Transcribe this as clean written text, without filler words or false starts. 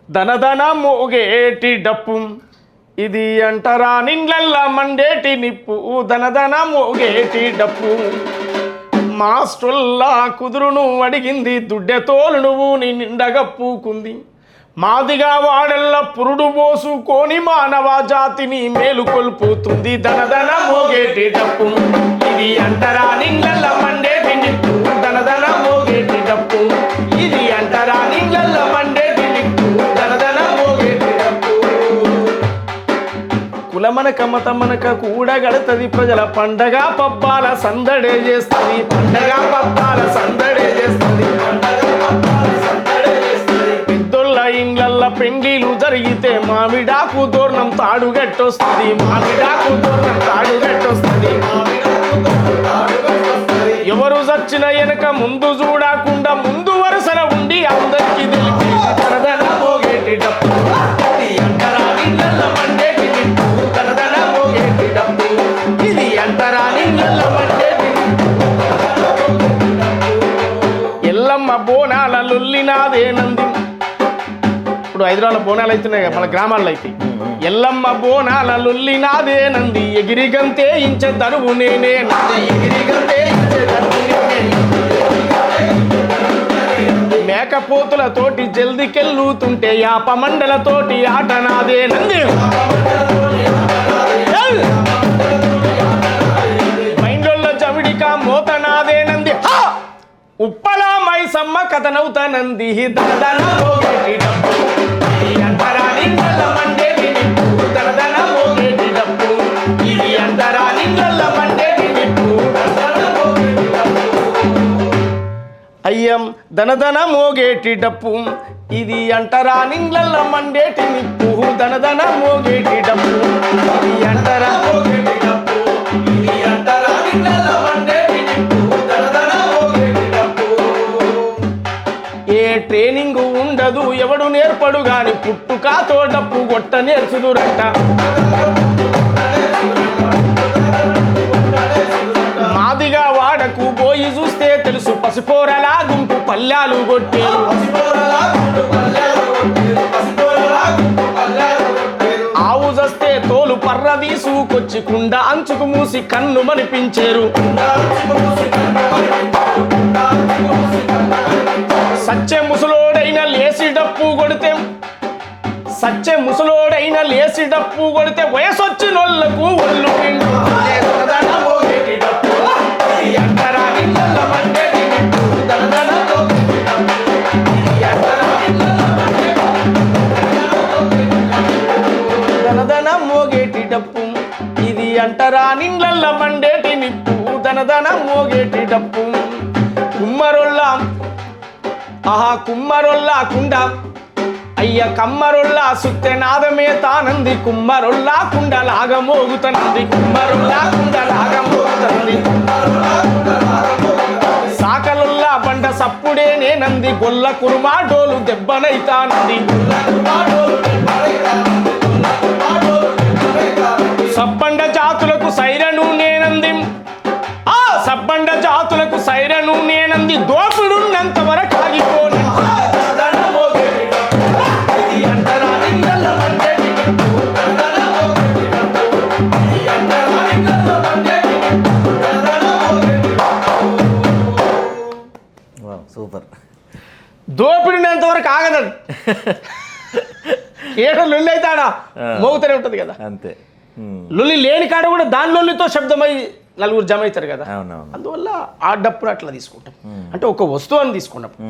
ధనధన మోగేటి డప్పు ఇది అంటరా నిండ్లల్లా మండేటి నిప్పు ధనధన మోగేటి డప్పు మాస్టర్లా కుదురును అడిగింది దుడ్డెతోలు నువ్వు నీ నిండగా పూకుంది మాదిగా వాడల్ల పురుడు పోసుకొని మానవ జాతిని మేలుకొల్పుతుంది ధనధన మోగేటి డప్పు ఇది అంటరా నిండ్లల్లా మండేటి నిప్పు ధనధన మోగేటి డప్పు ఇది అంటరా నిండ్లల్లా మండేటి నిప్పు ధనధన మోగేటి డప్పు కులమనక మతమనక కూడగడతది ప్రజల పండగ పబ్బాల సందడే చేస్తుంది పండగ పబ్బాల సందడే చేస్తుంది పెద్దోళ్ళ ఇండ్లల్ల పెండ్లీలు జరిగితే మామిడాకు దూర్ణం తాడుగట్టొస్తుంది మామిడాకు దూర్ణం తాడుగట్టొస్తుంది ఎవరు చచ్చిన వెనక ముందు చూడకుండా ముందు వరుసన ఉండి అందరికీ తెలిపి ధనధన మోగేటి డప్పు ఇది అంటరా నిండ్లల్ల మండేటి నిప్పు ధనధన మోగేటి డప్పు ఇది అంటరా నిండ్లల్ల మండేటి ఎల్లమ్మ బోనాల లొల్లినాదేనంది ఇప్పుడు హైదరాబాద్ బోనాలు అవుతున్నాయి కదా మన గ్రామాల్లో అయితే ఎల్లమ్మ బోనాల లొల్లినాదేనంది ఎగిరిగంతే ఇంచె దరువు నేనే ఎగిరిగంతే ఇంచె దరువు నేనే మేకపోతులతోటి జల్దికెళ్ళుతుంటే యాప మండలతోటి ఆట నాదేనంది మైండ్లో జవిడిక మోత నాదేనంది ఉప్పలా మైసమ్మ కథనవుతానంది ధనధన మోగేటి డప్పు ఇది అంటరా నిండ్లల్ల మండేటి నిప్పు ధనధన మోగేటి డప్పు ఇది అంటరా నిండ్లల్ల మండేటి నిప్పు ధనధన మోగేటి డప్పు అయ్యం ధనధన మోగేటి డప్పు ఇది అంటరా నిండ్లల్ల మండేటి నిప్పు ధనధన మోగేటి డప్పు ఇది అంటరా మోగేటి డప్పు ఇది అంటరా నిండ్లల్ల మండేటి నిప్పు ధనధన మోగేటి డప్పు ఏ ట్రైనింగ్ ఉండదు ఎవడు నేర్పడు గాని పుట్టుకాతో డప్పు కొట్ట నేర్చుదురంట మాదిగా వాడకు పోయి చూస్తే తెలుసు పసిపోరలా గుంపు పల్లాలు కొట్టేరు ఆవు జస్తే తోలు పర్ర తీసుకొచ్చి కుండ అంచుకు మూసి కన్ను మనిపించేరు సచ్చే ముసలోడైన లేసి డప్పు కొడితే వయసొచ్చినోళ్లకు ఒళ్ళు పిండు ధనధన మోగేటి డప్పు ఇది అంటరా నిండ్లల్ల మండేటి నిప్పు ధనధన మోగేటి డప్పు ఇది అంటరా నిండ్లల్ల మండేటి ధనధన మోగేటి డప్పు ఇది అంటరా నిండ్లల్ల మండేటి నిప్పు ధనధన మోగేటి డప్పు కుమ్మరొల్లా కుండ అయ్య కమ్మరొల్లా సుత్తె నాదమే తానంది కుమ్మరొల్లా కుండలాగా మోగుతనంది కుమ్మరొల్లా కుండలాగా మోగుతనంది సాకలొల్లా బండ సప్పుడే నేనంది గొల్ల కురుమా డోలు దెబ్బనైతానంది సబ్బండ జాతులకు సైరను నేనంది సబ్బండ జాతులకు సైరను నేనంది దోపుడున్నంత వరకు ఆగిపోను సూపర్ దోపిడినంత వరకు ఆగదడు ఏడ లొల్లి అవుతాడా మోగుతూనే ఉంటది కదా అంతే లొల్లి లేని కాడ కూడా దాని లొల్లితో శబ్దమై నలుగురు జమ అవుతారు కదా అవునవును అందువల్ల ఆ డప్పును అట్లా తీసుకుంటాం అంటే ఒక వస్తువు అని తీసుకున్నప్పుడు